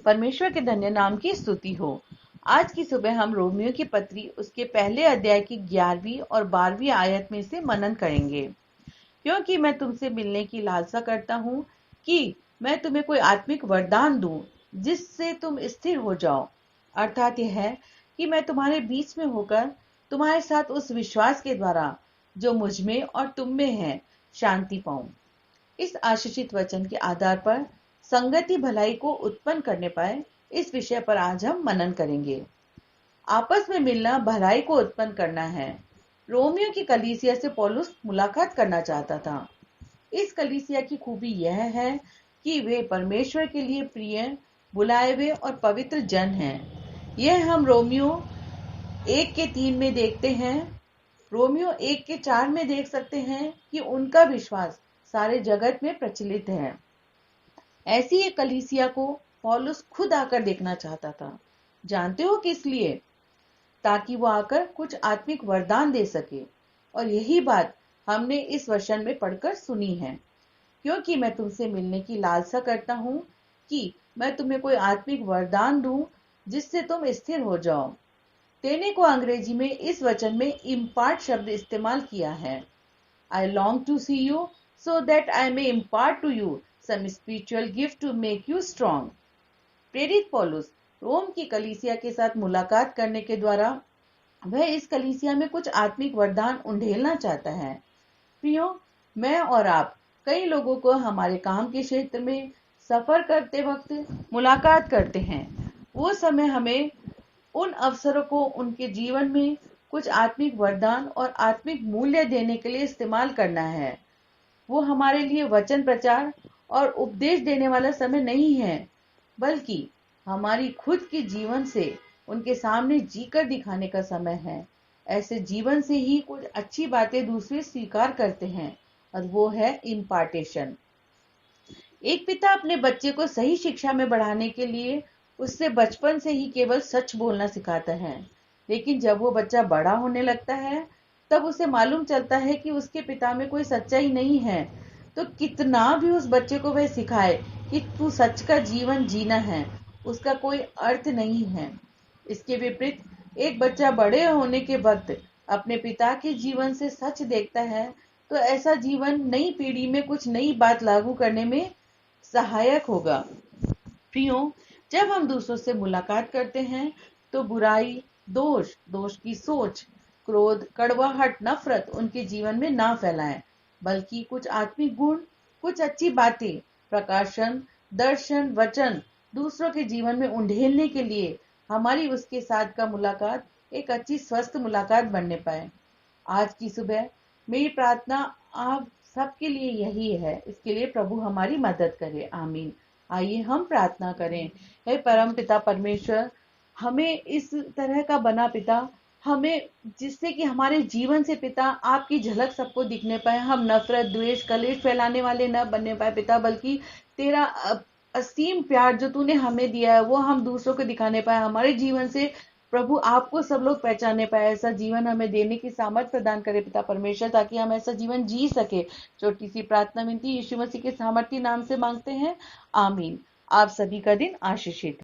परमेश्वर के धन्य नाम की स्तुति हो। आज की सुबह हम रोमियो की पत्री उसके पहले अध्याय की 11वीं और 12वीं आयत में से मनन करेंगे। क्योंकि मैं तुमसे मिलने की लालसा करता हूँ कि मैं तुम्हें कोई आत्मिक वरदान दूं जिससे तुम स्थिर हो जाओ। अर्थात यह है कि मैं तुम्हारे बीच में होकर तुम्हारे साथ उस विश्वास के द्वारा जो मुझ में और तुम में है शांति पाऊं। इस आशीषित वचन के आधार पर संगति भलाई को उत्पन्न करने पाए, इस विषय पर आज हम मनन करेंगे। आपस में मिलना भलाई को उत्पन्न करना है। रोमियो की कलीसिया से पौलुस मुलाकात करना चाहता था। इस कलीसिया की खूबी यह है कि वे परमेश्वर के लिए प्रिय, बुलाए हुए और पवित्र जन हैं। यह हम रोमियो 1:3 में देखते हैं। रोमियो 1:4 में देख सकते हैं कि उनका विश्वास सारे जगत में प्रचलित है। ऐसी एक कलीसिया को पौलुस खुद आकर देखना चाहता था। जानते हो किस लिए? ताकि वो आकर कुछ आत्मिक वरदान दे सके। और यही बात हमने इस वचन में पढ़कर सुनी है। क्योंकि मैं तुमसे मिलने की लालसा करता हूं कि मैं तुम्हें कोई आत्मिक वरदान दूं जिससे तुम स्थिर हो जाओ। देने को अंग्रेजी में इस वचन में इम्पार्ट शब्द इस्तेमाल किया है। I long to see you so that I may impart to you some spiritual gift to make you strong. प्रेरित पौलुस रोम की कलीसिया के साथ मुलाकात करने के द्वारा वह इस कलीसिया में कुछ आत्मिक वरदान उंडेलना चाहता है। प्रियो, मैं और आप कई लोगों को हमारे काम के क्षेत्र में सफर करते वक्त मुलाकात करते हैं। वो समय हमें उन अवसरों को उनके जीवन में कुछ आत्मिक वरदान और आत्मिक मूल्य देने के लिए इस्तेमाल करना है। वो हमारे लिए वचन प्रचार और उपदेश देने वाला समय नहीं है, बल्कि हमारी खुद के जीवन से उनके सामने जीकर दिखाने का समय है। ऐसे जीवन से ही कुछ अच्छी बातें दूसरे स्वीकार करते हैं, और वो है इम्पार्टेशन। एक पिता अपने बच्चे को सही शिक्षा में बढ़ाने के लिए उससे बचपन से ही केवल सच बोलना सिखाता है। लेकिन जब वो बच्चा बड़ा होने लगता है, तब उसे मालूम चलता है कि उसके पिता में कोई सच्चाई नहीं है। तो कितना भी उस बच्चे को वह सिखाए कि तू सच का जीवन जीना है, उसका कोई अर्थ नहीं है। इसके विपरीत एक बच्चा बड़े होने के वक्त अपने पिता के जीवन से सच देखता है, तो ऐसा जीवन नई पीढ़ी में कुछ नई बात लागू करने में सहायक होगा। प्रियो, जब हम दूसरों से मुलाकात करते हैं तो बुराई, दोष की सोच, क्रोध, कड़वाहट, नफरत उनके जीवन में ना फैलाएं, बल्कि कुछ आत्मिक गुण, कुछ अच्छी बातें, प्रकाशन, दर्शन, वचन दूसरों के जीवन में उंडेलने के लिए हमारी उसके साथ का मुलाकात एक अच्छी स्वस्थ मुलाकात बनने पाए। आज की सुबह मेरी प्रार्थना आप सबके लिए यही है। इसके लिए प्रभु हमारी मदद करे। आमीन। आइए हम प्रार्थना करें। हे परम पिता परमेश्वर, हमें इस तरह का बना पिता, हमें जिससे कि हमारे जीवन से पिता आपकी झलक सबको दिखने पाए। हम नफरत, द्वेष, कलेश फैलाने वाले न बनने पाए पिता, बल्कि तेरा असीम प्यार जो तूने हमें दिया है वो हम दूसरों को दिखाने पाए। हमारे जीवन से प्रभु आपको सब लोग पहचाने पाए। ऐसा जीवन हमें देने की सामर्थ प्रदान करे पिता परमेश्वर, ताकि हम ऐसा जीवन जी सके। छोटी सी प्रार्थना विनती यीशु मसीह के सामर्थी नाम से मांगते हैं। आमीन। आप सभी का दिन आशीषित।